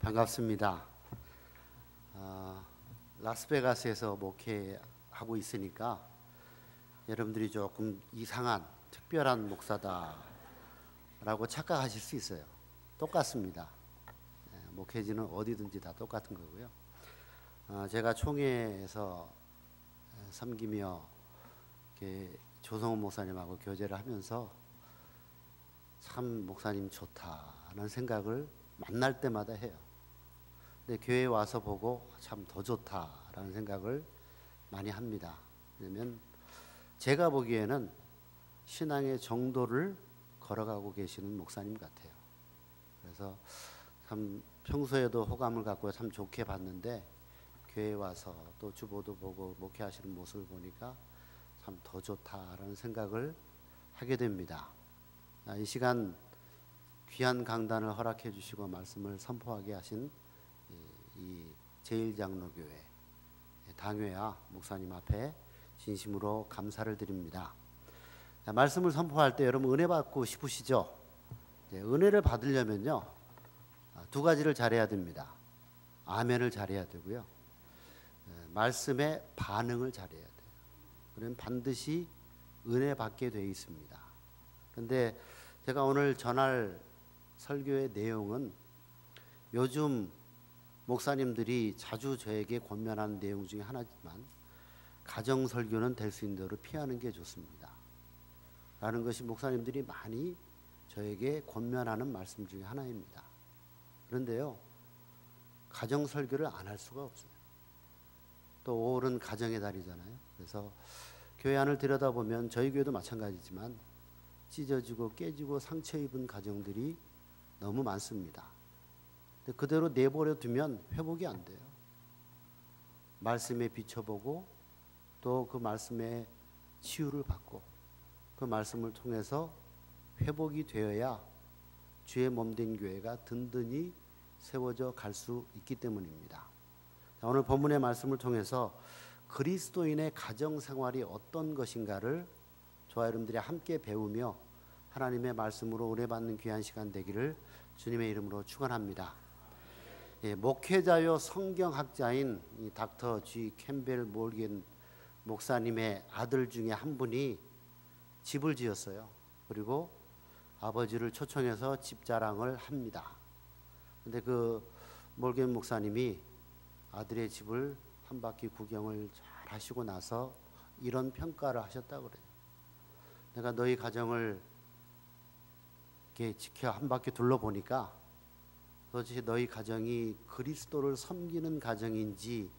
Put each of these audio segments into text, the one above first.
반갑습니다. 라스베가스에서 목회하고 있으니까 여러분들이 조금 이상한 특별한 목사다라고 착각하실 수 있어요. 똑같습니다. 목회지는 어디든지 다 똑같은 거고요. 제가 총회에서 섬기며 조성훈 목사님하고 교제를 하면서 참 목사님 좋다는 생각을 만날 때마다 해요. 근데 교회에 와서 보고 참 더 좋다라는 생각을 많이 합니다. 왜냐면 제가 보기에는 신앙의 정도를 걸어가고 계시는 목사님 같아요. 그래서 참 평소에도 호감을 갖고 참 좋게 봤는데 교회에 와서 또 주보도 보고 목회하시는 모습을 보니까 참 더 좋다라는 생각을 하게 됩니다. 이 시간 귀한 강단을 허락해 주시고 말씀을 선포하게 하신 이 제1장로교회 당회와 목사님 앞에 진심으로 감사를 드립니다. 말씀을 선포할 때 여러분 은혜 받고 싶으시죠? 은혜를 받으려면요 두 가지를 잘해야 됩니다. 아멘을 잘해야 되고요, 말씀에 반응을 잘해야 돼요. 그러면 반드시 은혜 받게 되어 있습니다. 그런데 제가 오늘 전할 설교의 내용은 요즘 목사님들이 자주 저에게 권면하는 내용 중에 하나지만 가정 설교는 될 수 있는 대로 피하는 게 좋습니다 라는 것이 목사님들이 많이 저에게 권면하는 말씀 중에 하나입니다. 그런데요, 가정 설교를 안 할 수가 없어요. 또 5월은 가정의 달이잖아요. 그래서 교회 안을 들여다보면 저희 교회도 마찬가지지만 찢어지고 깨지고 상처 입은 가정들이 너무 많습니다. 근데 그대로 내버려 두면 회복이 안 돼요. 말씀에 비춰보고 또 그 말씀에 치유를 받고 그 말씀을 통해서 회복이 되어야 주의 몸된 교회가 든든히 세워져 갈 수 있기 때문입니다. 오늘 본문의 말씀을 통해서 그리스도인의 가정 생활이 어떤 것인가를 저와 여러분들이 함께 배우며 하나님의 말씀으로 은혜 받는 귀한 시간 되기를 주님의 이름으로 축원합니다. 목회자요 성경학자인 이 닥터 G 캠벨 몰겐 목사님의 아들 중에 한 분이 집을 지었어요. 그리고 아버지를 초청해서 집 자랑을 합니다. 근데 그 몰겐 목사님이 아들의 집을 한 바퀴 구경을 잘 하시고 나서 이런 평가를 하셨다고 그래요. 내가 너희 가정을 이렇게 지켜 한 바퀴 둘러보니까 도대체 너희 가정이 그리스도를 섬기는 가정인지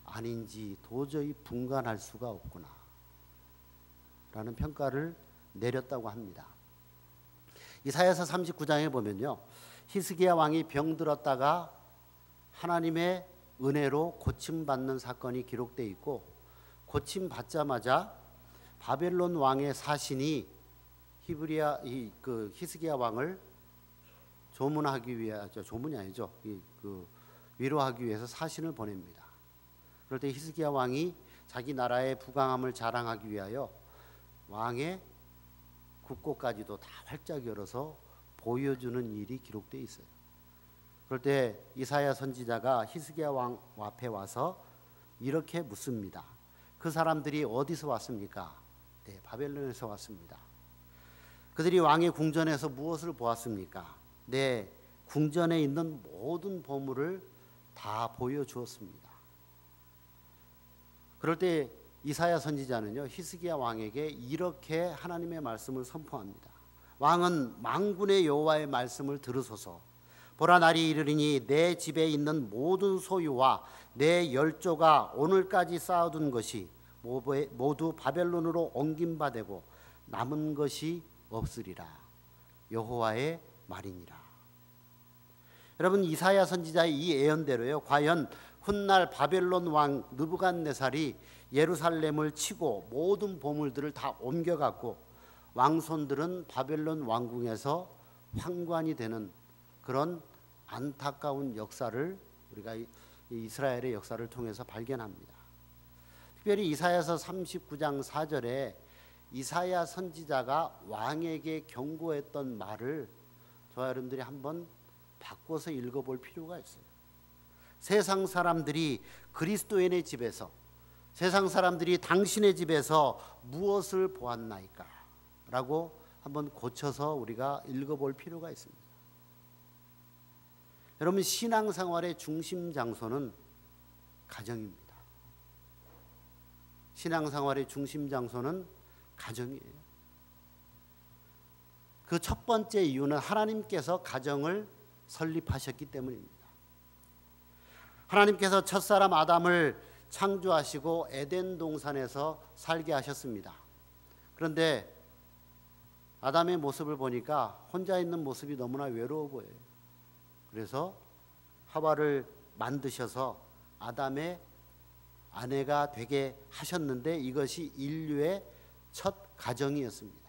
아닌지 도저히 분간할 수가 없구나 라는 평가를 내렸다고 합니다. 이사야서 39장에 보면요, 히스기야 왕이 병들었다가 하나님의 은혜로 고침받는 사건이 기록되어 있고, 고침받자마자 바벨론 왕의 사신이 히스기야 왕을 조문하기 위해, 조문이 아니죠, 위로하기 위해서 사신을 보냅니다. 그럴 때 히스기야 왕이 자기 나라의 부강함을 자랑하기 위하여 왕의 국고까지도 다 활짝 열어서 보여주는 일이 기록되어 있어요. 그럴 때 이사야 선지자가 히스기야 왕 앞에 와서 이렇게 묻습니다. 그 사람들이 어디서 왔습니까? 네, 바벨론에서 왔습니다. 그들이 왕의 궁전에서 무엇을 보았습니까? 네, 궁전에 있는 모든 보물을 다 보여주었습니다. 그럴 때 이사야 선지자는요, 히스기야 왕에게 이렇게 하나님의 말씀을 선포합니다. 왕은 만군의 여호와의 말씀을 들으소서. 보라, 날이 이르리니 내 집에 있는 모든 소유와 내 열조가 오늘까지 쌓아둔 것이 모두 바벨론으로 옮김바되고 남은 것이 없으리라. 여호와의 말이니라. 여러분, 이사야 선지자의 이 예언대로요, 과연 훗날 바벨론 왕 느부갓네살이 예루살렘을 치고 모든 보물들을 다 옮겨갔고 왕손들은 바벨론 왕궁에서 환관이 되는 그런 안타까운 역사를 우리가 이스라엘의 역사를 통해서 발견합니다. 특별히 이사야서 39장 4절에 이사야 선지자가 왕에게 경고했던 말을 저와 여러분들이 한번 바꿔서 읽어볼 필요가 있어요. 세상 사람들이 그리스도인의 집에서, 세상 사람들이 당신의 집에서 무엇을 보았나이까? 라고 한번 고쳐서 우리가 읽어볼 필요가 있습니다. 여러분, 신앙생활의 중심 장소는 가정입니다. 신앙생활의 중심 장소는 가정이에요. 그 첫 번째 이유는 하나님께서 가정을 설립하셨기 때문입니다. 하나님께서 첫사람 아담을 창조하시고 에덴 동산에서 살게 하셨습니다. 그런데 아담의 모습을 보니까 혼자 있는 모습이 너무나 외로워 보여요. 그래서 하와를 만드셔서 아담의 아내가 되게 하셨는데 이것이 인류의 첫 가정이었습니다.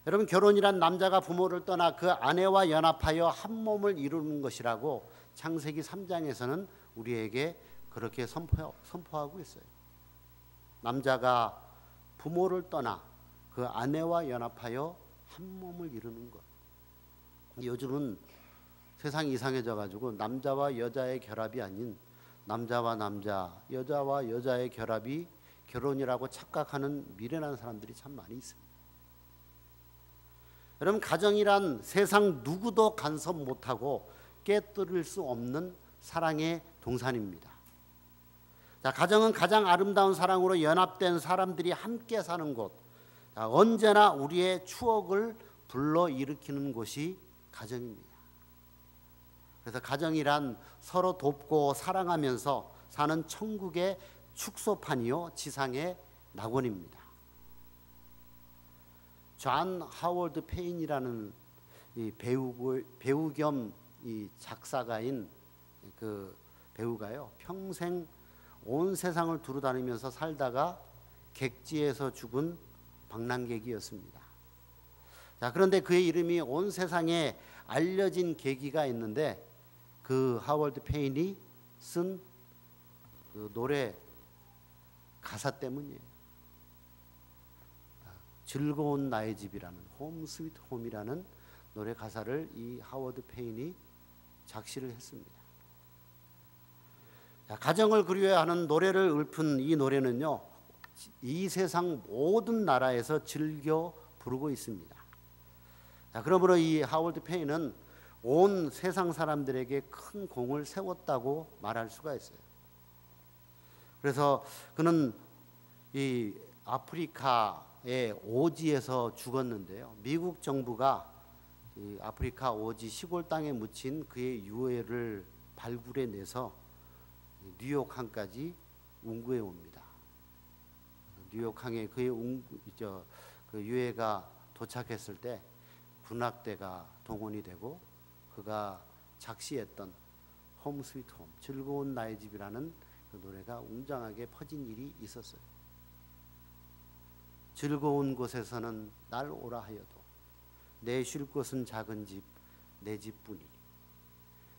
여러분, 결혼이란 남자가 부모를 떠나 그 아내와 연합하여 한 몸을 이루는 것이라고 창세기 3장에서는 우리에게 그렇게 선포하고 있어요. 남자가 부모를 떠나 그 아내와 연합하여 한 몸을 이루는 것. 요즘은 세상이 이상해져 가지고 남자와 여자의 결합이 아닌 남자와 남자, 여자와 여자의 결합이 결혼이라고 착각하는 미련한 사람들이 참 많이 있습니다. 여러분, 가정이란 세상 누구도 간섭 못하고 깨뜨릴 수 없는 사랑의 동산입니다. 자, 가정은 가장 아름다운 사랑으로 연합된 사람들이 함께 사는 곳. 자, 언제나 우리의 추억을 불러일으키는 곳이 가정입니다. 그래서 가정이란 서로 돕고 사랑하면서 사는 천국의 축소판이요 지상의 낙원입니다. 존 하워드 페인이라는 이 배우 겸 이 작사가인 그 배우가요, 평생 온 세상을 두루다니면서 살다가 객지에서 죽은 방랑객이었습니다. 자, 그런데 그의 이름이 온 세상에 알려진 계기가 있는데 그 하워드 페인이 쓴 그 노래 가사 때문이에요. 즐거운 나의 집이라는 홈 스위트 홈이라는 노래 가사를 이 하워드 페인이 작시를 했습니다. 자, 가정을 그리워하는 노래를 읊은 이 노래는요, 이 세상 모든 나라에서 즐겨 부르고 있습니다. 자, 그러므로 이 하워드 페인은 온 세상 사람들에게 큰 공을 세웠다고 말할 수가 있어요. 그래서 그는 이 아프리카의 오지에서 죽었는데요, 미국 정부가 이 아프리카 오지 시골 땅에 묻힌 그의 유해를 발굴해내서 뉴욕 항까지 운구해 옵니다. 뉴욕 항에 그의 그 유해가 도착했을 때 군악대가 동원이 되고 그가 작시했던 홈 스위트 홈, 즐거운 나의 집이라는 그 노래가 웅장하게 퍼진 일이 있었어요. 즐거운 곳에서는 날 오라 하여도 내 쉴 곳은 작은 집, 내 집뿐이니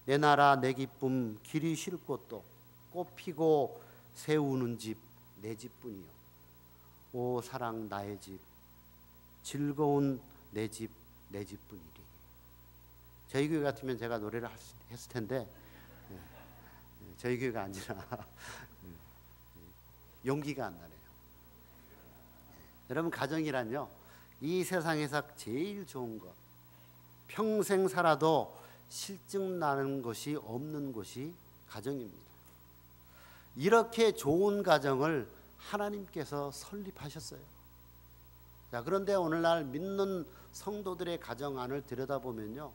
내 나라 내 기쁨 길이 쉴 곳도 꽃 피고 새우는 집 내 집뿐이요. 오 사랑 나의 집, 즐거운 내 집, 내 집뿐이리. 저희 교회 같으면 제가 노래를 했을 텐데 저희 교회가 아니라 용기가 안 나네요. 여러분, 가정이란요, 이 세상에서 제일 좋은 것, 평생 살아도 실증 나는 것이 없는 곳이 가정입니다. 이렇게 좋은 가정을 하나님께서 설립하셨어요. 자, 그런데 오늘날 믿는 성도들의 가정 안을 들여다보면요,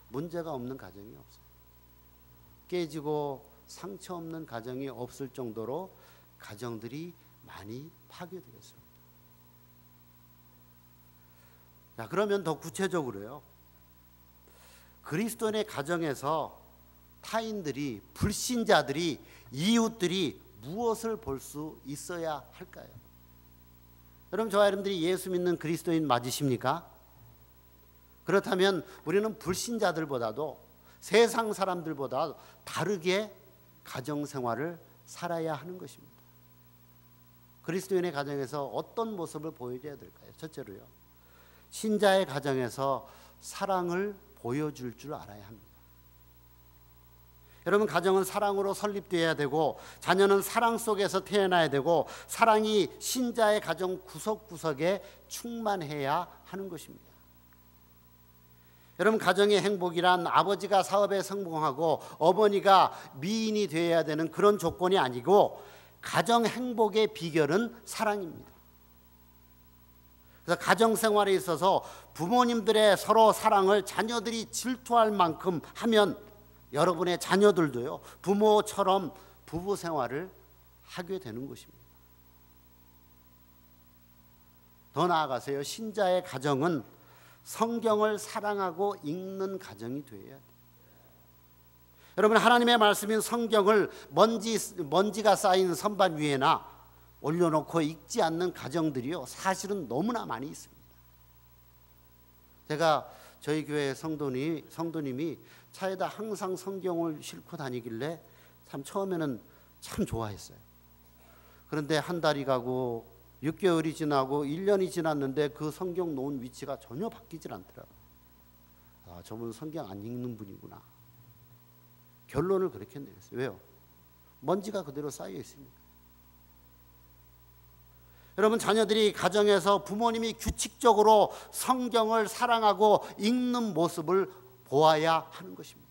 문제가 없는 가정이 없어요. 깨지고 상처 없는 가정이 없을 정도로 가정들이 많이 파괴되었습니다. 자, 그러면 더 구체적으로요, 그리스도인의 가정에서 타인들이, 불신자들이, 이웃들이 무엇을 볼 수 있어야 할까요? 여러분, 저와 여러분들이 예수 믿는 그리스도인 맞으십니까? 그렇다면 우리는 불신자들보다도 세상 사람들보다 다르게 가정생활을 살아야 하는 것입니다. 그리스도인의 가정에서 어떤 모습을 보여줘야 될까요? 첫째로요, 신자의 가정에서 사랑을 보여줄 줄 알아야 합니다. 여러분, 가정은 사랑으로 설립되어야 되고 자녀는 사랑 속에서 태어나야 되고 사랑이 신자의 가정 구석구석에 충만해야 하는 것입니다. 여러분, 가정의 행복이란 아버지가 사업에 성공하고 어머니가 미인이 되어야 되는 그런 조건이 아니고 가정 행복의 비결은 사랑입니다. 그래서 가정 생활에 있어서 부모님들의 서로 사랑을 자녀들이 질투할 만큼 하면 여러분의 자녀들도요, 부모처럼 부부 생활을 하게 되는 것입니다. 더 나아가서요, 신자의 가정은 성경을 사랑하고 읽는 가정이 되어야 돼요. 여러분, 하나님의 말씀인 성경을 먼지가 쌓인 선반 위에나 올려놓고 읽지 않는 가정들이요, 사실은 너무나 많이 있습니다. 제가 저희 교회 성도님이 차에다 항상 성경을 싣고 다니길래 참 처음에는 참 좋아했어요. 그런데 한 달이 가고 6개월이 지나고 1년이 지났는데 그 성경 놓은 위치가 전혀 바뀌질 않더라고요. 아, 저분 성경 안 읽는 분이구나. 결론을 그렇게 내렸어요. 왜요? 먼지가 그대로 쌓여 있습니다. 여러분, 자녀들이 가정에서 부모님이 규칙적으로 성경을 사랑하고 읽는 모습을 보아야 하는 것입니다.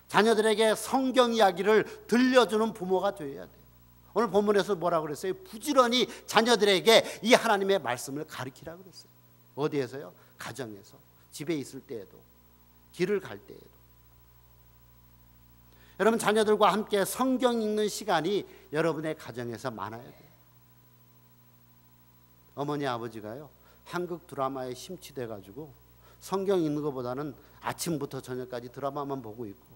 자녀들에게 성경 이야기를 들려주는 부모가 되어야 돼요. 오늘 본문에서 뭐라고 그랬어요? 부지런히 자녀들에게 이 하나님의 말씀을 가르치라고 그랬어요. 어디에서요? 가정에서, 집에 있을 때에도, 길을 갈 때에도. 여러분, 자녀들과 함께 성경 읽는 시간이 여러분의 가정에서 많아야 돼요. 어머니 아버지가요, 한국 드라마에 심취돼 가지고 성경 읽는 것보다는 아침부터 저녁까지 드라마만 보고 있고,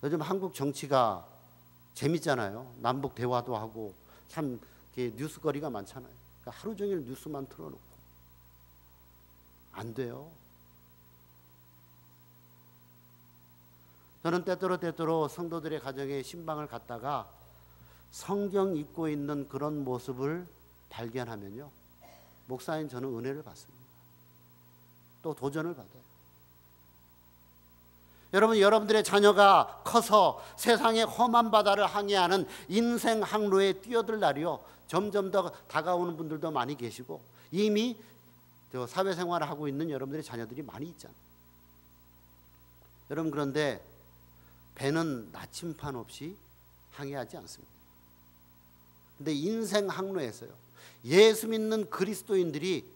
요즘 한국 정치가 재밌잖아요. 남북 대화도 하고 참 뉴스거리가 많잖아요. 그러니까 하루 종일 뉴스만 틀어놓고 안 돼요. 저는 때때로 성도들의 가정에 신방을 갔다가 성경 읽고 있는 그런 모습을 발견하면요, 목사인 저는 은혜를 받습니다. 또 도전을 받아요. 여러분, 여러분들의 자녀가 커서 세상의 험한 바다를 항해하는 인생 항로에 뛰어들 날이요, 점점 더 다가오는 분들도 많이 계시고 이미 사회생활을 하고 있는 여러분들의 자녀들이 많이 있잖아요. 여러분, 그런데 배는 나침판 없이 항해하지 않습니다. 그런데 인생 항로에서요, 예수 믿는 그리스도인들이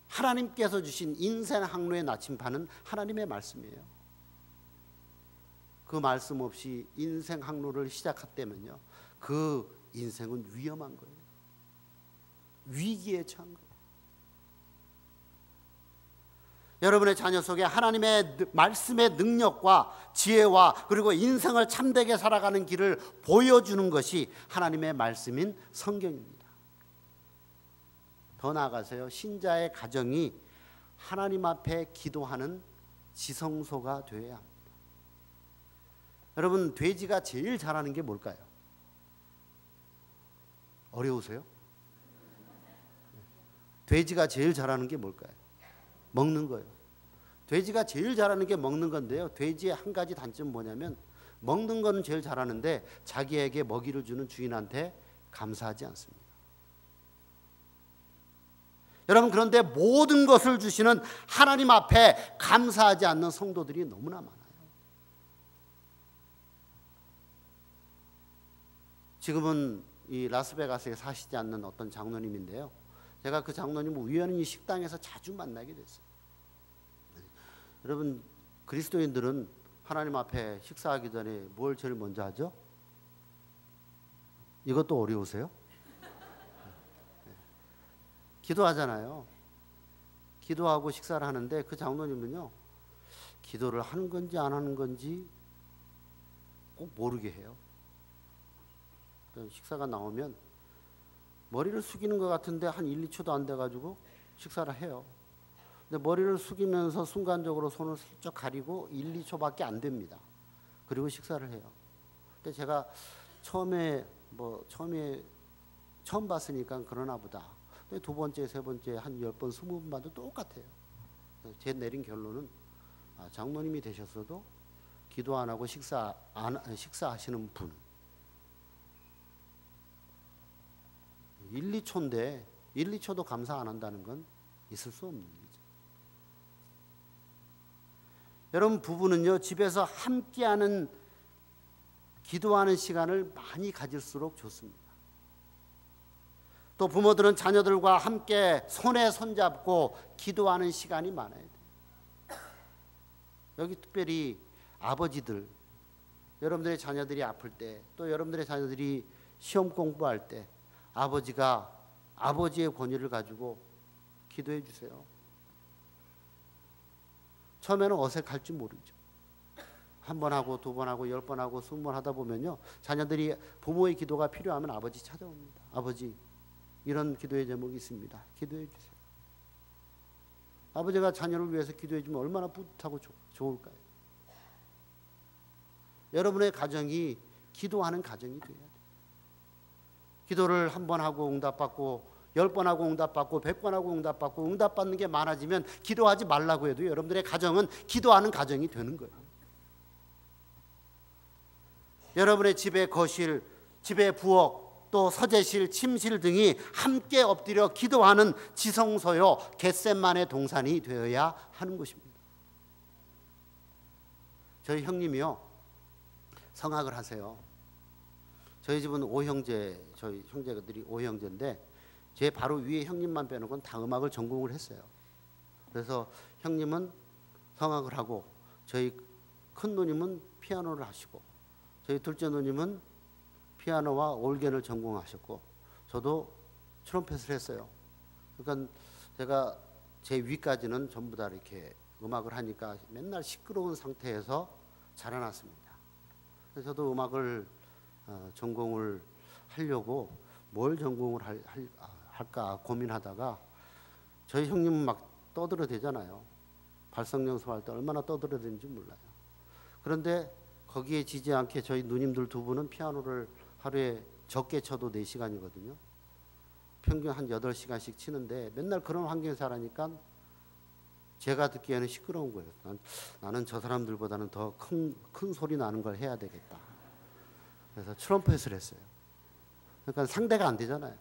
하나님께서 주신 인생 항로의 나침판은 하나님의 말씀이에요. 그 말씀 없이 인생 항로를 시작했다면요, 그 인생은 위험한 거예요. 위기에 처한 거예요. 여러분의 자녀 속에 하나님의 말씀의 능력과 지혜와 그리고 인생을 참되게 살아가는 길을 보여주는 것이 하나님의 말씀인 성경입니다. 더 나아가서요, 신자의 가정이 하나님 앞에 기도하는 지성소가 되어야 합니다. 여러분, 돼지가 제일 잘하는 게 뭘까요? 어려우세요? 돼지가 제일 잘하는 게 뭘까요? 먹는 거예요. 돼지가 제일 잘하는 게 먹는 건데요, 돼지의 한 가지 단점은 뭐냐면 먹는 거는 제일 잘하는데 자기에게 먹이를 주는 주인한테 감사하지 않습니다. 여러분, 그런데 모든 것을 주시는 하나님 앞에 감사하지 않는 성도들이 너무나 많아요. 지금은 이 라스베가스에 사시지 않는 어떤 장로님인데요, 제가 그 장로님을 우연히 식당에서 자주 만나게 됐어요. 여러분, 그리스도인들은 하나님 앞에 식사하기 전에 뭘 제일 먼저 하죠? 이것도 어려우세요? 기도하잖아요. 기도하고 식사를 하는데 그 장로님은요, 기도를 하는 건지 안 하는 건지 꼭 모르게 해요. 식사가 나오면 머리를 숙이는 것 같은데 한 1, 2초도 안 돼가지고 식사를 해요. 근데 머리를 숙이면서 순간적으로 손을 슬쩍 가리고 1, 2초밖에 안 됩니다. 그리고 식사를 해요. 근데 제가 처음에 처음 봤으니까 그러나 보다. 근데 두 번째, 세 번째 한 10번, 20번 봐도 똑같아요. 제 내린 결론은 장로님이 되셨어도 기도 안 하고 식사하시는 분 1, 2초인데 1, 2초도 감사 안 한다는 건 있을 수 없는 일이죠. 여러분 부부는요 집에서 함께하는 기도하는 시간을 많이 가질수록 좋습니다. 또 부모들은 자녀들과 함께 손에 손잡고 기도하는 시간이 많아야 돼요. 여기 특별히 아버지들, 여러분들의 자녀들이 아플 때, 또 여러분들의 자녀들이 시험 공부할 때 아버지가 아버지의 권위를 가지고 기도해 주세요. 처음에는 어색할지 모르죠. 한 번 하고 두 번 하고 10번 하고 20번 하다 보면요 자녀들이 부모의 기도가 필요하면 아버지 찾아옵니다. 아버지 이런 기도의 제목이 있습니다. 기도해 주세요. 아버지가 자녀를 위해서 기도해 주면 얼마나 뿌듯하고 좋을까요? 여러분의 가정이 기도하는 가정이 돼야 돼요. 기도를 한 번 하고 응답받고 10번 하고 응답받고 100번 하고 응답받고 응답받는 게 많아지면 기도하지 말라고 해도 여러분들의 가정은 기도하는 가정이 되는 거예요. 여러분의 집의 거실, 집의 부엌, 또 서재실, 침실 등이 함께 엎드려 기도하는 지성소요 겟세마네 동산이 되어야 하는 것입니다. 저희 형님이요 성악을 하세요. 저희 집은 5형제, 저희 형제들이 5형제인데 제 바로 위에 형님만 빼놓고는 다 음악을 전공을 했어요. 그래서 형님은 성악을 하고 저희 큰 누님은 피아노를 하시고 저희 둘째 누님은 피아노와 올겐을 전공하셨고 저도 트럼펫을 했어요. 그러니까 제가 제 위까지는 전부 다 이렇게 음악을 하니까 맨날 시끄러운 상태에서 자라났습니다. 그래서 저도 음악을 전공을 하려고 뭘 전공을 할까 고민하다가 저희 형님은 막 떠들어대잖아요. 발성연습할 때 얼마나 떠들어대는지 몰라요. 그런데 거기에 지지 않게 저희 누님들 두 분은 피아노를 하루에 적게 쳐도 4시간이거든요. 평균 한 8시간씩 치는데 맨날 그런 환경에서 살아니까 제가 듣기에는 시끄러운 거예요. 나는 저 사람들보다는 더 큰 소리 나는 걸 해야 되겠다. 그래서 트럼펫을 했어요. 그러니까 상대가 안 되잖아요.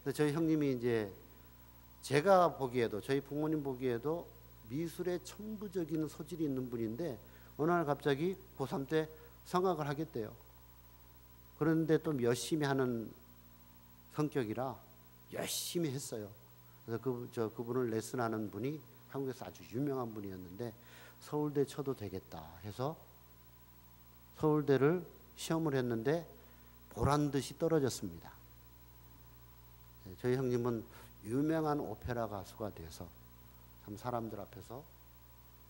근데 저희 형님이 이제 제가 보기에도 저희 부모님 보기에도 미술에 천부적인 소질이 있는 분인데 어느 날 갑자기 고3 때 성악을 하겠대요. 그런데 또 열심히 하는 성격이라 열심히 했어요. 그래서 그분을 레슨하는 분이 한국에서 아주 유명한 분이었는데 서울대 쳐도 되겠다 해서 서울대를 시험을 했는데 보란 듯이 떨어졌습니다. 저희 형님은 유명한 오페라 가수가 돼서 참 사람들 앞에서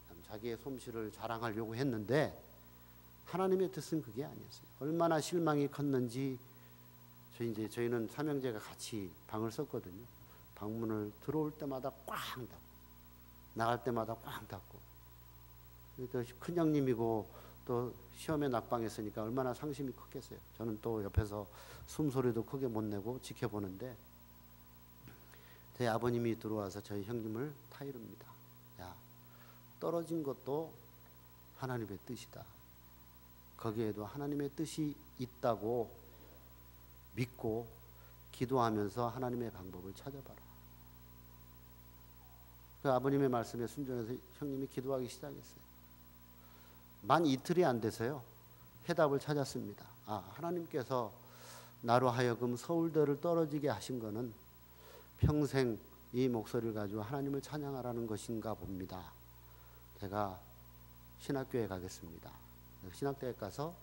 참 자기의 솜씨를 자랑하려고 했는데 하나님의 뜻은 그게 아니었어요. 얼마나 실망이 컸는지 저희는 삼형제가 같이 방을 썼거든요. 방문을 들어올 때마다 꽝 닫고 나갈 때마다 꽝 닫고 또 큰형님이고 또 시험에 낙방했으니까 얼마나 상심이 컸겠어요. 저는 또 옆에서 숨소리도 크게 못 내고 지켜보는데 제 아버님이 들어와서 저희 형님을 타이릅니다. 야, 떨어진 것도 하나님의 뜻이다. 거기에도 하나님의 뜻이 있다고 믿고 기도하면서 하나님의 방법을 찾아봐라. 그 아버님의 말씀에 순종해서 형님이 기도하기 시작했어요. 만 이틀이 안 돼서요. 해답을 찾았습니다. 하나님께서 나로 하여금 서울대를 떨어지게 하신 거는 평생 이 목소리를 가지고 하나님을 찬양하라는 것인가 봅니다. 제가 신학교에 가겠습니다. 신학대에 가서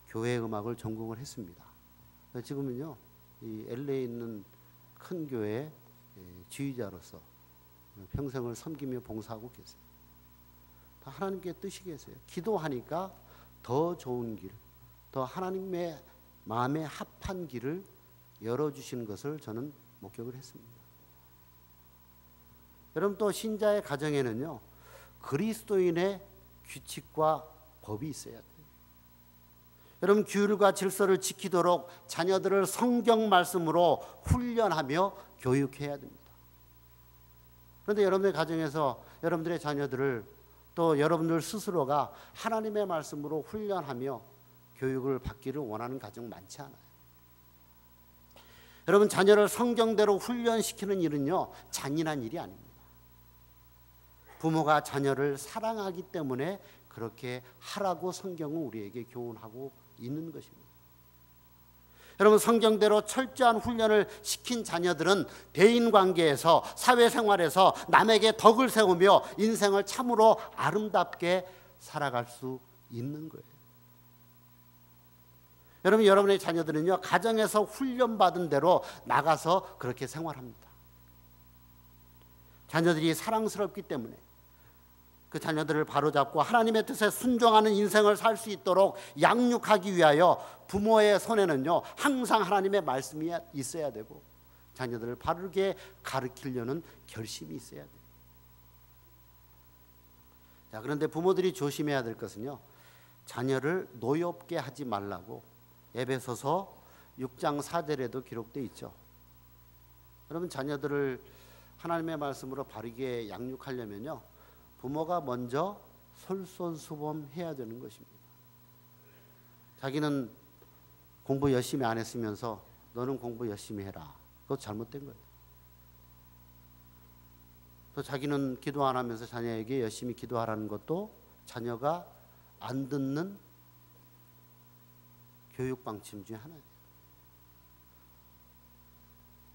교회 음악을 전공을 했습니다. 지금은요, 이 LA에 있는 큰 교회 지휘자로서 평생을 섬기며 봉사하고 계세요. 다 하나님께 뜻이 계세요. 기도하니까 더 좋은 길, 더 하나님의 마음에 합한 길을 열어주시는 것을 저는 목격을 했습니다. 여러분 또 신자의 가정에는요 그리스도인의 규칙과 법이 있어야 돼요. 여러분 규율과 질서를 지키도록 자녀들을 성경 말씀으로 훈련하며 교육해야 됩니다. 그런데 여러분의 가정에서 여러분들의 자녀들을 또 여러분들 스스로가 하나님의 말씀으로 훈련하며 교육을 받기를 원하는 가정 많지 않아요. 여러분, 자녀를 성경대로 훈련시키는 일은요, 잔인한 일이 아닙니다. 부모가 자녀를 사랑하기 때문에 그렇게 하라고 성경은 우리에게 교훈하고 있는 것입니다. 여러분, 성경대로 철저한 훈련을 시킨 자녀들은 대인관계에서, 사회생활에서 남에게 덕을 세우며 인생을 참으로 아름답게 살아갈 수 있는 거예요. 여러분, 여러분의 자녀들은요, 가정에서 훈련받은 대로 나가서 그렇게 생활합니다. 자녀들이 사랑스럽기 때문에 그 자녀들을 바로잡고 하나님의 뜻에 순종하는 인생을 살 수 있도록 양육하기 위하여 부모의 손에는요, 항상 하나님의 말씀이 있어야 되고 자녀들을 바르게 가르치려는 결심이 있어야 돼요. 자, 그런데 부모들이 조심해야 될 것은요, 자녀를 노엽게 하지 말라고 에베소서 6장 4절에도 기록되어 있죠. 여러분, 자녀들을 하나님의 말씀으로 바르게 양육하려면요, 부모가 먼저 솔선수범해야 되는 것입니다. 자기는 공부 열심히 안 했으면서 너는 공부 열심히 해라. 그거 잘못된 거예요. 또 자기는 기도 안 하면서 자녀에게 열심히 기도하라는 것도 자녀가 안 듣는 교육 방침 중에 하나예요.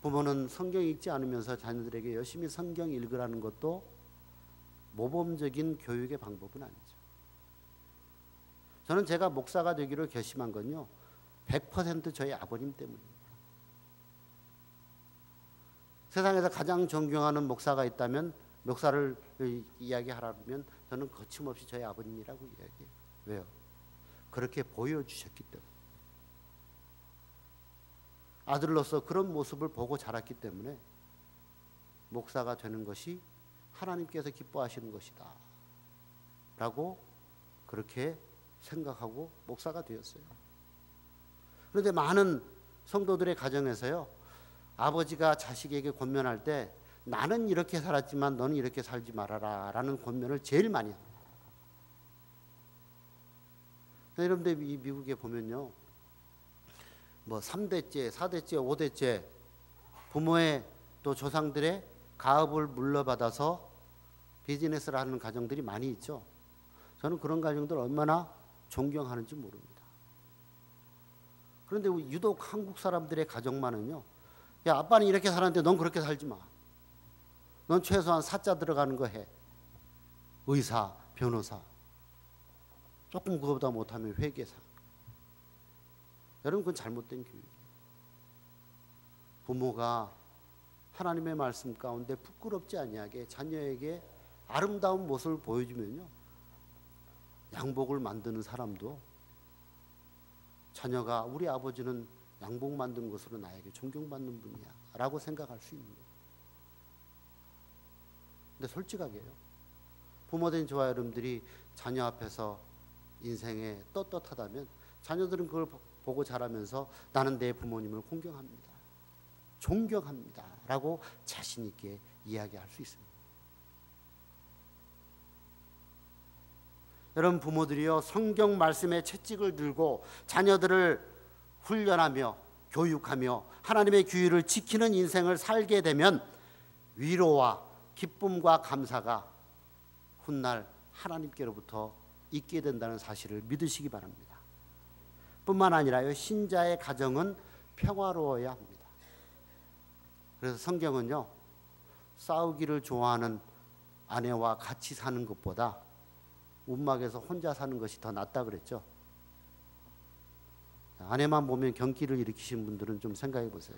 부모는 성경 읽지 않으면서 자녀들에게 열심히 성경 읽으라는 것도 모범적인 교육의 방법은 아니죠. 저는 제가 목사가 되기로 결심한 건요, 100% 저희 아버님 때문입니다. 세상에서 가장 존경하는 목사가 있다면, 목사를 이야기하라면 저는 거침없이 저희 아버님이라고 이야기해요. 왜요? 그렇게 보여주셨기 때문에. 아들로서 그런 모습을 보고 자랐기 때문에 목사가 되는 것이 하나님께서 기뻐하시는 것이다 라고 그렇게 생각하고 목사가 되었어요. 그런데 많은 성도들의 가정에서요, 아버지가 자식에게 권면할 때 나는 이렇게 살았지만 너는 이렇게 살지 말아라 라는 권면을 제일 많이 합니다. 여러분들 이 미국에 보면요, 뭐 3대째, 4대째, 5대째 부모의 또 조상들의 가업을 물려받아서 비즈니스를 하는 가정들이 많이 있죠. 저는 그런 가정들 얼마나 존경하는지 모릅니다. 그런데 유독 한국 사람들의 가정만은요, 야, 아빠는 이렇게 살았는데 넌 그렇게 살지 마. 넌 최소한 사자 들어가는 거 해. 의사, 변호사. 조금 그거보다 못하면 회계사. 여러분, 그건 잘못된 교육이에요. 부모가 하나님의 말씀 가운데 부끄럽지 아니하게 자녀에게 아름다운 모습을 보여주면요, 양복을 만드는 사람도 자녀가 우리 아버지는 양복 만든 것으로 나에게 존경받는 분이야 라고 생각할 수 있는 거예요. 근데 솔직하게요, 부모된 저와 여러분들이 자녀 앞에서 인생에 떳떳하다면 자녀들은 그걸 보고 자라면서 나는 내 부모님을 공경합니다, 존경합니다 라고 자신 있게 이야기할 수 있습니다. 여러분, 부모들이요, 성경 말씀의 채찍을 들고 자녀들을 훈련하며 교육하며 하나님의 규율을 지키는 인생을 살게 되면 위로와 기쁨과 감사가 훗날 하나님께로부터 있게 된다는 사실을 믿으시기 바랍니다. 뿐만 아니라요, 신자의 가정은 평화로워야 합니다. 그래서 성경은요, 싸우기를 좋아하는 아내와 같이 사는 것보다 움막에서 혼자 사는 것이 더 낫다 그랬죠. 아내만 보면 경기를 일으키시는 분들은 좀 생각해 보세요.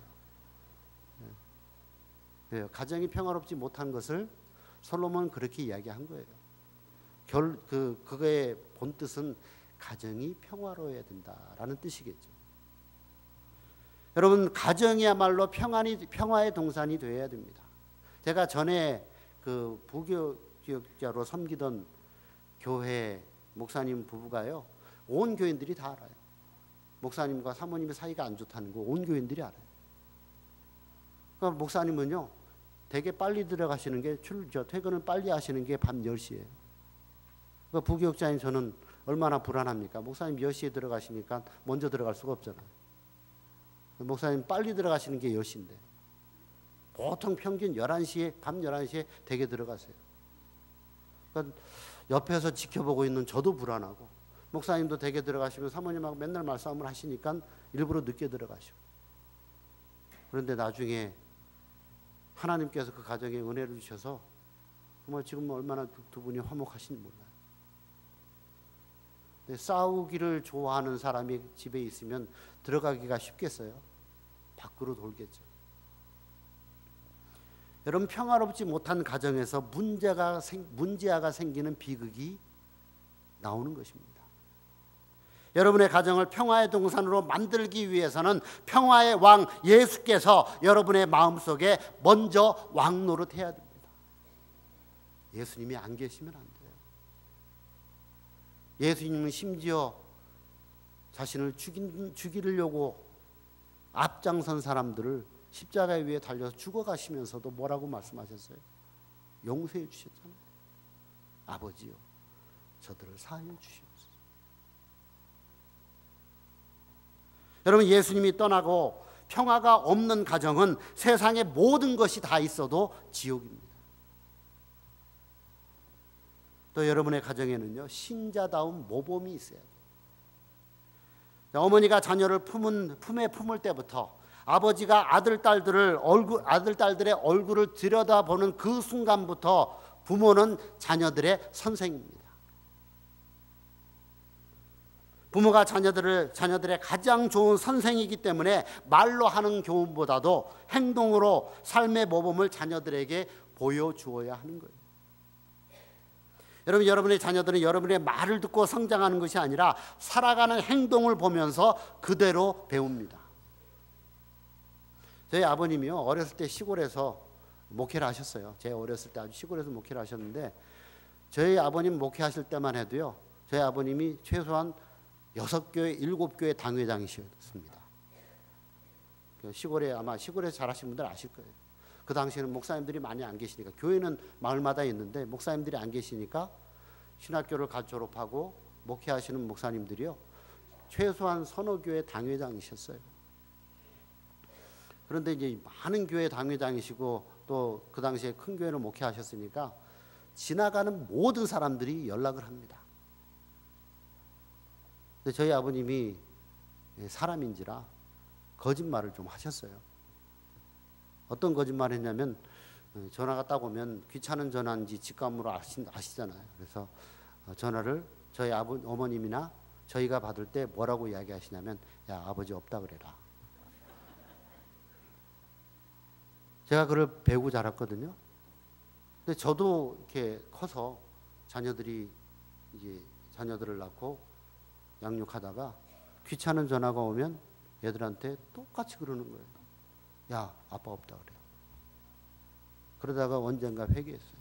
가정이 평화롭지 못한 것을 솔로몬은 그렇게 이야기한 거예요. 그거의 본뜻은 가정이 평화로워야 된다라는 뜻이겠죠. 여러분, 가정이야말로 평화의 동산이 되어야 됩니다. 제가 전에 그 부교육자로 섬기던 교회 목사님 부부가요, 온 교인들이 다 알아요. 목사님과 사모님의 사이가 안 좋다는 거 온 교인들이 알아요. 그러니까 목사님은요, 되게 빨리 들어가시는 게 퇴근을 빨리 하시는 게 밤 10시예요. 그러니까 부교육자인 저는 얼마나 불안합니까? 목사님 10시에 들어가시니까 먼저 들어갈 수가 없잖아요. 목사님 빨리 들어가시는 게 10시인데 보통 평균 11시에 밤 11시에 댁에 들어가세요. 그러니까 옆에서 지켜보고 있는 저도 불안하고 목사님도 댁에 들어가시면 사모님하고 맨날 말싸움을 하시니까 일부러 늦게 들어가시고 그런데 나중에 하나님께서 그 가정에 은혜를 주셔서 정말 지금 얼마나 두 분이 화목하신지 몰라요. 싸우기를 좋아하는 사람이 집에 있으면 들어가기가 쉽겠어요? 밖으로 돌겠죠. 여러분 평화롭지 못한 가정에서 문제아가 생기는 비극이 나오는 것입니다. 여러분의 가정을 평화의 동산으로 만들기 위해서는 평화의 왕 예수께서 여러분의 마음속에 먼저 왕 노릇해야 됩니다. 예수님이 안 계시면 안 돼요. 예수님은 심지어 자신을 죽이려고 앞장선 사람들을 십자가 위에 달려서 죽어가시면서도 뭐라고 말씀하셨어요? 용서해 주셨잖아요. 아버지요, 저들을 사하여 주시옵소서. 여러분 예수님이 떠나고 평화가 없는 가정은 세상의 모든 것이 다 있어도 지옥입니다. 또 여러분의 가정에는요 신자다운 모범이 있어야 돼요. 어머니가 자녀를 품에 품을 때부터 아버지가 아들딸들의 얼굴을 들여다보는 그 순간부터 부모는 자녀들의 선생입니다. 부모가 자녀들의 가장 좋은 선생이기 때문에 말로 하는 교훈보다도 행동으로 삶의 모범을 자녀들에게 보여주어야 하는 거예요. 여러분, 여러분의 자녀들은 여러분의 말을 듣고 성장하는 것이 아니라 살아가는 행동을 보면서 그대로 배웁니다. 저희 아버님이요 어렸을 때 시골에서 목회를 하셨어요. 제 어렸을 때 아주 시골에서 목회를 하셨는데 저희 아버님 목회하실 때만 해도요 저희 아버님이 최소한 6교회, 7교회 당회장이셨습니다. 시골에 아마 시골에서 자라신 분들 아실 거예요. 그 당시에는 목사님들이 많이 안 계시니까 교회는 마을마다 있는데 목사님들이 안 계시니까 신학교를 졸업하고 목회하시는 목사님들이요 최소한 서너 교회 당회장이셨어요. 그런데 이제 많은 교회 당회장이시고 또 그 당시에 큰 교회를 목회하셨으니까 지나가는 모든 사람들이 연락을 합니다. 근데 저희 아버님이 사람인지라 거짓말을 좀 하셨어요. 어떤 거짓말 했냐면 전화가 딱 오면 귀찮은 전화인지 직감으로 아시잖아요. 그래서 전화를 저희 어머님이나 저희가 받을 때 뭐라고 이야기하시냐면 야 아버지 없다 그래라. 제가 그걸 배우고 자랐거든요. 근데 저도 이렇게 커서 자녀들을 낳고 양육하다가 귀찮은 전화가 오면 애들한테 똑같이 그러는 거예요. 야 아빠 없다 그래. 그러다가 언젠가 회개했어요.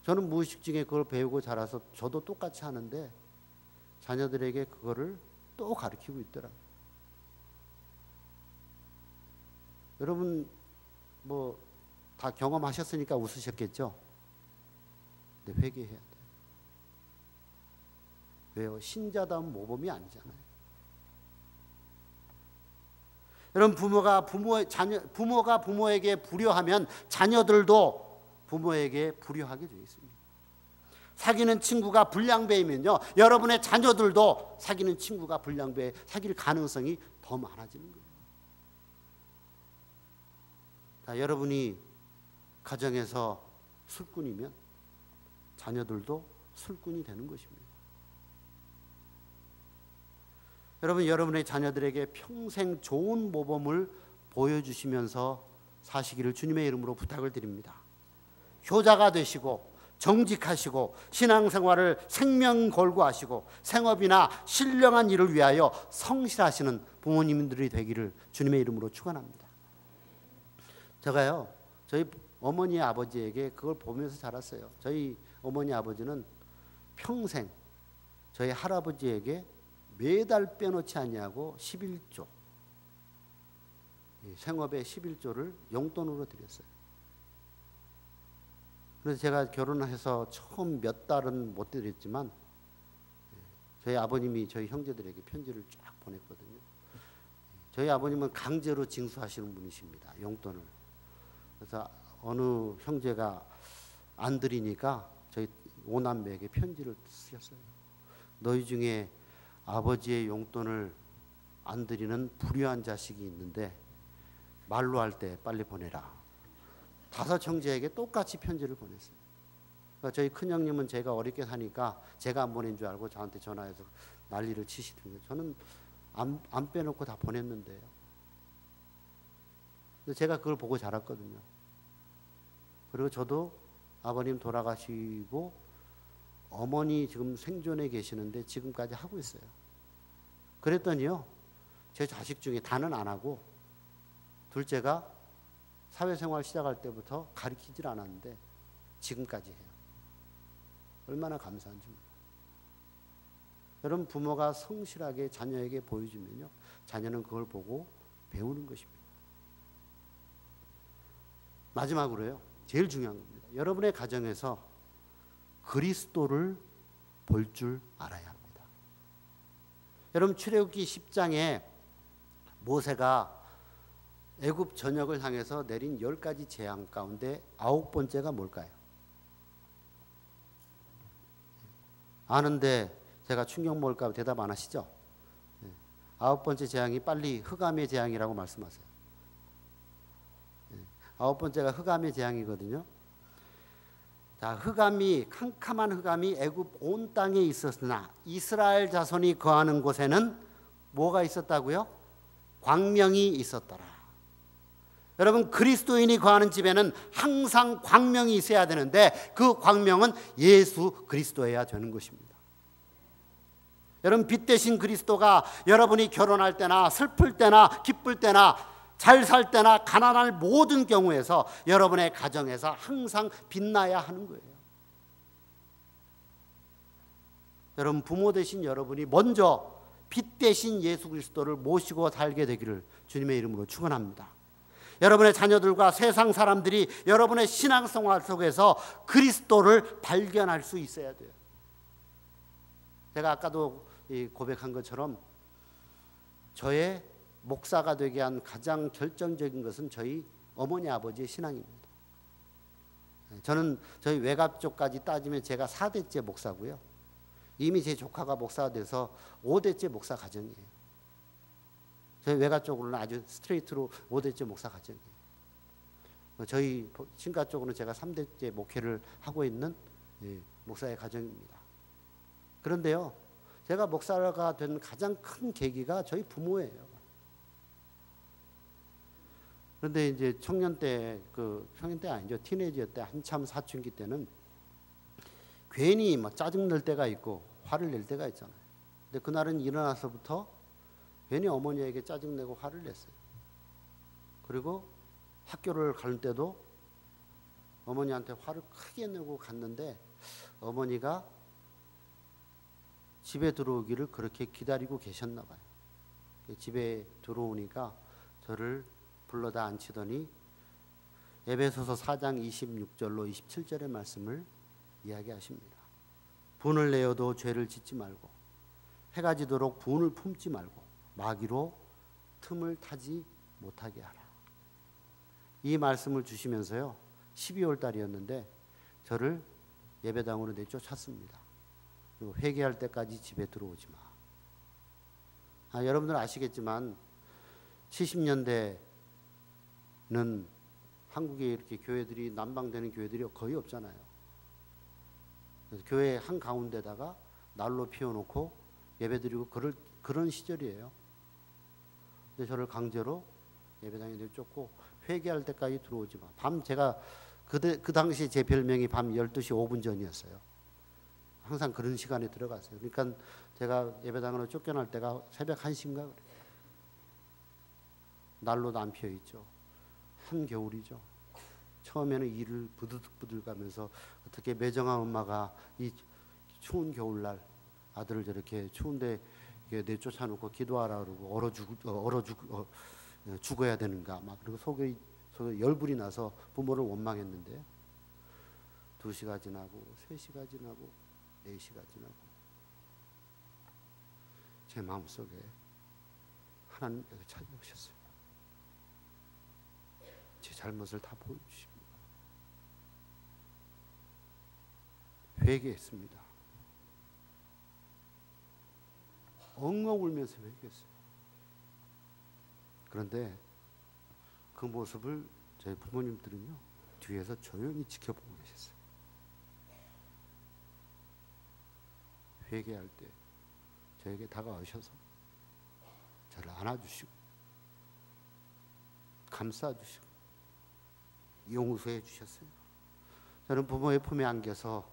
저는 무의식 중에 그걸 배우고 자라서 저도 똑같이 하는데 자녀들에게 그거를 또 가르치고 있더라고요. 여러분 뭐 다 경험하셨으니까 웃으셨겠죠? 근데 회개해야 돼요. 왜요? 신자다운 모범이 아니잖아요. 여러분 부모가 부모에게 불효하면 자녀들도 부모에게 불효하게 되어 있습니다. 사귀는 친구가 불량배이면요 여러분의 자녀들도 사귀는 친구가 불량배 사귈 가능성이 더 많아지는 거예요. 자, 여러분이 가정에서 술꾼이면 자녀들도 술꾼이 되는 것입니다. 여러분, 여러분의 자녀들에게 평생 좋은 모범을 보여주시면서 사시기를 주님의 이름으로 부탁을 드립니다. 효자가 되시고 정직하시고 신앙생활을 생명 걸고 하시고 생업이나 신령한 일을 위하여 성실하시는 부모님들이 되기를 주님의 이름으로 축원합니다. 제가요 저희 어머니 아버지에게 그걸 보면서 자랐어요. 저희 어머니 아버지는 평생 저희 할아버지에게 매달 빼놓지 않냐고 11조 생업의 11조를 용돈으로 드렸어요. 그래서 제가 결혼해서 처음 몇 달은 못 드렸지만 저희 아버님이 저희 형제들에게 편지를 쫙 보냈거든요. 저희 아버님은 강제로 징수하시는 분이십니다. 용돈을. 그래서 어느 형제가 안 드리니까 저희 오남매에게 편지를 쓰셨어요. 너희 중에 아버지의 용돈을 안 드리는 불효한 자식이 있는데 말로 할 때 빨리 보내라. 5 형제에게 똑같이 편지를 보냈어요. 그러니까 저희 큰형님은 제가 어렵게 사니까 제가 안 보낸 줄 알고 저한테 전화해서 난리를 치시더군요. 저는 안 빼놓고 다 보냈는데요. 제가 그걸 보고 자랐거든요. 그리고 저도 아버님 돌아가시고 어머니 지금 생존해 계시는데 지금까지 하고 있어요. 그랬더니요, 제 자식 중에 다는 안 하고 둘째가 사회생활 시작할 때부터 가르치질 않았는데 지금까지 해요. 얼마나 감사한지 몰라요. 여러분, 부모가 성실하게 자녀에게 보여주면요, 자녀는 그걸 보고 배우는 것입니다. 마지막으로요, 제일 중요한 겁니다. 여러분의 가정에서 그리스도를 볼 줄 알아야 합니다. 여러분, 출애굽기 10장에 모세가 애굽 전역을 향해서 내린 10가지 재앙 가운데 9번째가 뭘까요? 아는데 제가 충격 먹을까 대답 안 하시죠? 9번째 재앙이 빨리 흑암의 재앙이라고 말씀하세요. 9번째가 흑암의 재앙이거든요. 자, 흑암이, 캄캄한 흑암이 애굽 온 땅에 있었으나 이스라엘 자손이 거하는 곳에는 뭐가 있었다고요? 광명이 있었더라. 여러분, 그리스도인이 거하는 집에는 항상 광명이 있어야 되는데 그 광명은 예수 그리스도여야 되는 것입니다. 여러분, 빛 대신 그리스도가 여러분이 결혼할 때나 슬플 때나 기쁠 때나 잘 살 때나 가난할 모든 경우에서 여러분의 가정에서 항상 빛나야 하는 거예요. 여러분, 부모 되신 여러분이 먼저 빛 대신 예수 그리스도를 모시고 살게 되기를 주님의 이름으로 축원합니다. 여러분의 자녀들과 세상 사람들이 여러분의 신앙생활 속에서 그리스도를 발견할 수 있어야 돼요. 제가 아까도 고백한 것처럼 저의 목사가 되게 한 가장 결정적인 것은 저희 어머니 아버지의 신앙입니다. 저는 저희 외가 쪽까지 따지면 제가 4대째 목사고요. 이미 제 조카가 목사가 돼서 5대째 목사 가정이에요. 저희 외가 쪽으로는 아주 스트레이트로 5대째 목사 가정이에요. 저희 친가 쪽으로는 제가 3대째 목회를 하고 있는 목사의 가정입니다. 그런데요, 제가 목사가 된 가장 큰 계기가 저희 부모예요. 그런데 이제 청년 때 아니죠. 티네이저 때 한참 사춘기 때는 괜히 막 짜증 낼 때가 있고 화를 낼 때가 있잖아요. 근데 그날은 일어나서부터 괜히 어머니에게 짜증 내고 화를 냈어요. 그리고 학교를 갈 때도 어머니한테 화를 크게 내고 갔는데 어머니가 집에 들어오기를 그렇게 기다리고 계셨나 봐요. 집에 들어오니까 저를 불러다 앉히더니 에베소서 4장 26절로 27절의 말씀을 이야기하십니다. 분을 내어도 죄를 짓지 말고 해가 지도록 분을 품지 말고 마귀로 틈을 타지 못하게 하라. 이 말씀을 주시면서요, 12월 달이었는데 저를 예배당으로 내쫓았습니다. 그리고 회개할 때까지 집에 들어오지 마. 여러분들 아시겠지만 70년대는 한국에 이렇게 교회들이 난방되는 교회들이 거의 없잖아요. 그래서 교회 한 가운데다가 난로 피워놓고 예배드리고 그런 시절이에요. 근데 저를 강제로 예배당에 내쫓고 회개할 때까지 들어오지 마. 밤 제가 그 당시 제 별명이 밤 12시 5분 전이었어요. 항상 그런 시간에 들어갔어요. 그러니까 제가 예배당으로 쫓겨날 때가 새벽 1시인가 그래요. 난로도 안 피어있죠. 한겨울이죠. 처음에는 이를 부들부들 가면서 어떻게 매정한 엄마가 이 추운 겨울날 아들을 저렇게 추운데 내쫓아놓고 기도하라 그러고 죽어야 되는가 막 그리고 속에 열불이 나서 부모를 원망했는데 2시가 지나고 3시가 지나고 4시가 지나고 제 마음속에 하나님께서 찾아오셨어요. 제 잘못을 다 보여주십니다. 회개했습니다. 엉엉 울면서 회개했어요. 그런데 그 모습을 저희 부모님들은요 뒤에서 조용히 지켜보고 계셨어요. 회개할 때 저에게 다가오셔서 저를 안아주시고 감싸주시고 용서해 주셨어요. 저는 부모의 품에 안겨서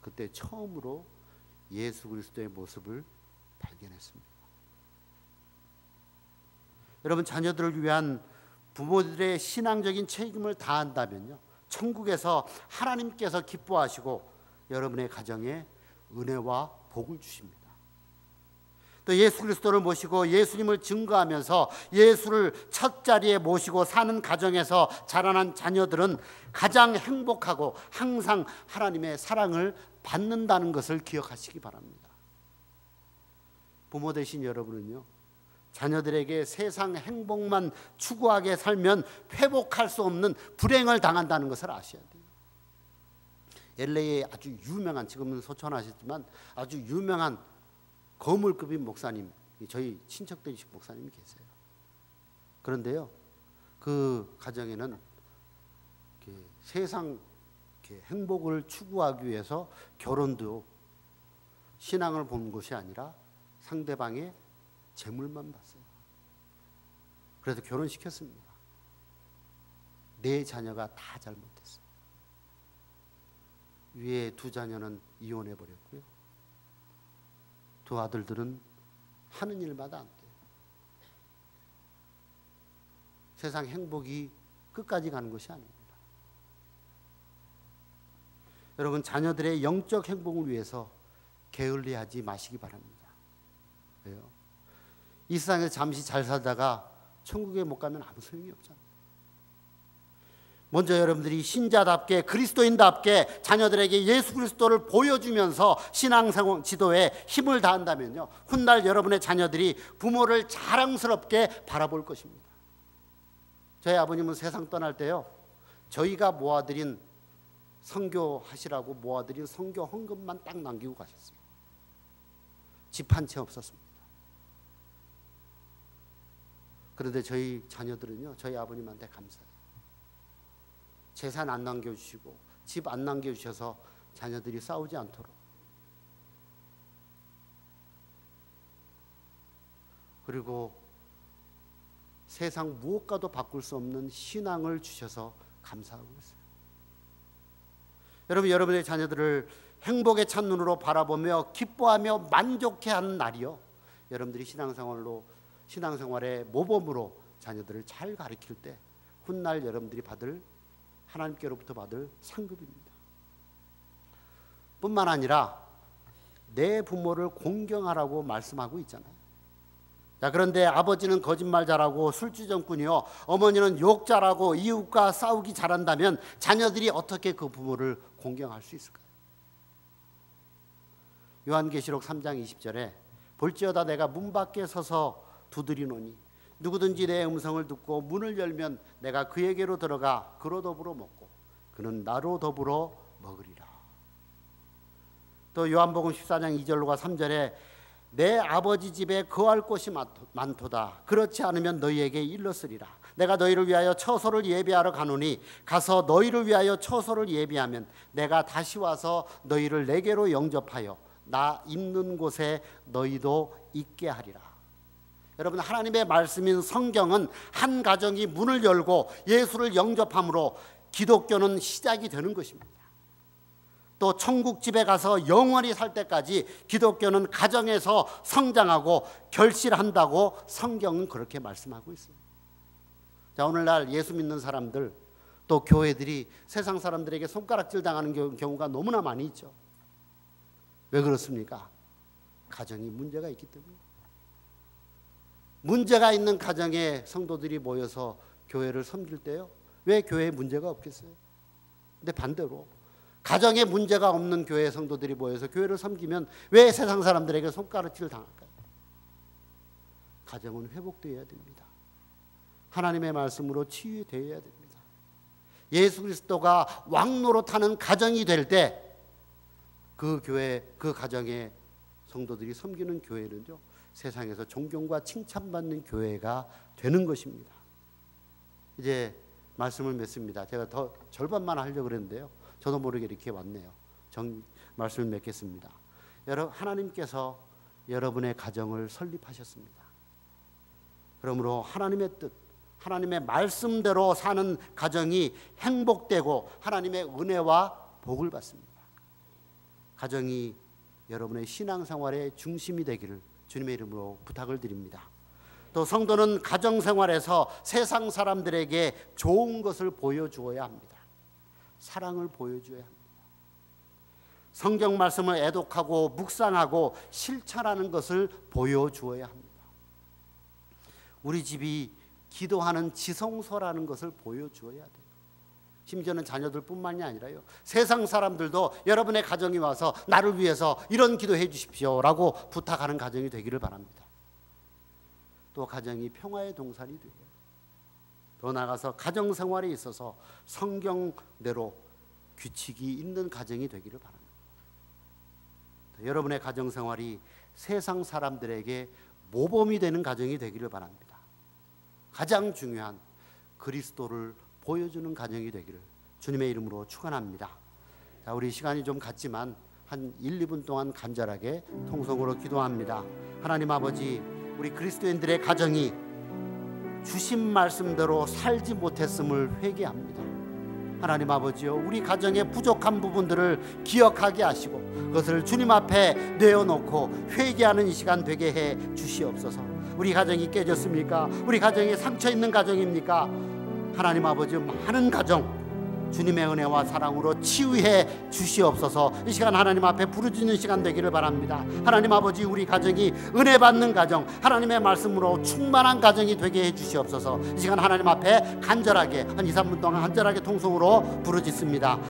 그때 처음으로 예수 그리스도의 모습을 발견했습니다. 여러분, 자녀들을 위한 부모들의 신앙적인 책임을 다한다면요 천국에서 하나님께서 기뻐하시고 여러분의 가정에 은혜와 복을 주십니다. 또 예수 그리스도를 모시고 예수님을 증거하면서 예수를 첫 자리에 모시고 사는 가정에서 자라난 자녀들은 가장 행복하고 항상 하나님의 사랑을 받는다는 것을 기억하시기 바랍니다. 부모 되신 여러분은요 자녀들에게 세상 행복만 추구하게 살면 회복할 수 없는 불행을 당한다는 것을 아셔야 돼요. LA에 아주 유명한, 지금은 소천하셨지만 아주 유명한 거물급인 목사님, 저희 친척 되신 목사님이 계세요. 그런데요 그 가정에는 세상 행복을 추구하기 위해서 결혼도 신앙을 본 것이 아니라 상대방의 재물만 봤어요. 그래서 결혼시켰습니다. 네 자녀가 다 잘못했어요. 위에 2 자녀는 이혼해버렸고요. 2 아들들은 하는 일마다 안 돼요. 세상 행복이 끝까지 가는 것이 아닙니다. 여러분, 자녀들의 영적 행복을 위해서 게을리하지 마시기 바랍니다. 왜요? 이 세상에서 잠시 잘 살다가 천국에 못 가면 아무 소용이 없잖아요. 먼저 여러분들이 신자답게 그리스도인답게 자녀들에게 예수 그리스도를 보여주면서 신앙생활 지도에 힘을 다한다면요 훗날 여러분의 자녀들이 부모를 자랑스럽게 바라볼 것입니다. 저희 아버님은 세상 떠날 때요 저희가 모아드린 선교하시라고 모아드린 선교 헌금만 딱 남기고 가셨어요. 집 한 채 없었습니다. 그런데 저희 자녀들은요 저희 아버님한테 감사해요. 재산 안 남겨주시고 집 안 남겨주셔서 자녀들이 싸우지 않도록, 그리고 세상 무엇과도 바꿀 수 없는 신앙을 주셔서 감사하고 있어요. 여러분, 여러분의 자녀들을 행복의 찬눈으로 바라보며 기뻐하며 만족해하는 날이요 여러분들이 신앙생활의 모범으로 자녀들을 잘 가르칠 때 훗날 여러분들이 하나님께로부터 받을 상급입니다. 뿐만 아니라 내 부모를 공경하라고 말씀하고 있잖아요. 자, 그런데 아버지는 거짓말 잘하고 술주정꾼이요 어머니는 욕 잘하고 이웃과 싸우기 잘한다면 자녀들이 어떻게 그 부모를 공경할 수 있을까요? 요한계시록 3장 20절에 볼지어다 내가 문 밖에 서서 두드리노니 누구든지 내 음성을 듣고 문을 열면 내가 그에게로 들어가 그로 더불어 먹고 그는 나로 더불어 먹으리라. 또 요한복음 14장 2절과 3절에 내 아버지 집에 거할 곳이 많도다. 그렇지 않으면 너희에게 일렀으리라. 내가 너희를 위하여 처소를 예비하러 가노니 가서 너희를 위하여 처소를 예비하면 내가 다시 와서 너희를 내게로 영접하여 나 있는 곳에 너희도 있게 하리라. 여러분, 하나님의 말씀인 성경은 한 가정이 문을 열고 예수를 영접함으로 기독교는 시작이 되는 것입니다. 또 천국집에 가서 영원히 살 때까지 기독교는 가정에서 성장하고 결실한다고 성경은 그렇게 말씀하고 있어요. 자, 오늘날 예수 믿는 사람들 또 교회들이 세상 사람들에게 손가락질 당하는 경우가 너무나 많이 있죠. 왜 그렇습니까? 가정이 문제가 있기 때문에. 문제가 있는 가정에 성도들이 모여서 교회를 섬길 때요, 왜 교회에 문제가 없겠어요? 근데 반대로 가정에 문제가 없는 교회 성도들이 모여서 교회를 섬기면 왜 세상 사람들에게 손가락질을 당할까요? 가정은 회복되어야 됩니다. 하나님의 말씀으로 치유되어야 됩니다. 예수 그리스도가 왕노릇하는 가정이 될 때 그 교회, 그 가정의 성도들이 섬기는 교회는요, 세상에서 존경과 칭찬받는 교회가 되는 것입니다. 이제 말씀을 맺습니다. 제가 더 절반만 하려고 그랬는데요, 저도 모르게 이렇게 왔네요. 말씀을 맺겠습니다. 하나님께서 여러분의 가정을 설립하셨습니다. 그러므로 하나님의 뜻, 하나님의 말씀대로 사는 가정이 행복되고 하나님의 은혜와 복을 받습니다. 가정이 여러분의 신앙생활의 중심이 되기를 주님의 이름으로 부탁을 드립니다. 또 성도는 가정생활에서 세상 사람들에게 좋은 것을 보여주어야 합니다. 사랑을 보여줘야 합니다. 성경 말씀을 애독하고 묵상하고 실천하는 것을 보여주어야 합니다. 우리 집이 기도하는 지성소라는 것을 보여주어야 돼요. 심지어는 자녀들뿐만이 아니라요, 세상 사람들도 여러분의 가정에 와서 나를 위해서 이런 기도해 주십시오라고 부탁하는 가정이 되기를 바랍니다. 또 가정이 평화의 동산이 되고, 더 나아가서 가정생활에 있어서 성경대로 규칙이 있는 가정이 되기를 바랍니다. 여러분의 가정생활이 세상 사람들에게 모범이 되는 가정이 되기를 바랍니다. 가장 중요한 그리스도를 보여주는 가정이 되기를 주님의 이름으로 축원합니다. 자, 우리 시간이 좀 갔지만 한 1, 2분 동안 간절하게 통성으로 기도합니다. 하나님 아버지, 우리 그리스도인들의 가정이 주신 말씀대로 살지 못했음을 회개합니다. 하나님 아버지요, 우리 가정의 부족한 부분들을 기억하게 하시고 그것을 주님 앞에 내어놓고 회개하는 이 시간 되게 해 주시옵소서. 우리 가정이 깨졌습니까? 우리 가정이 상처 있는 가정입니까? 하나님 아버지, 많은 가정 주님의 은혜와 사랑으로 치유해 주시옵소서. 이 시간 하나님 앞에 부르짖는 시간 되기를 바랍니다. 하나님 아버지, 우리 가정이 은혜 받는 가정, 하나님의 말씀으로 충만한 가정이 되게 해 주시옵소서. 이 시간 하나님 앞에 간절하게 한 2, 3분 동안 간절하게 통성으로 부르짖습니다.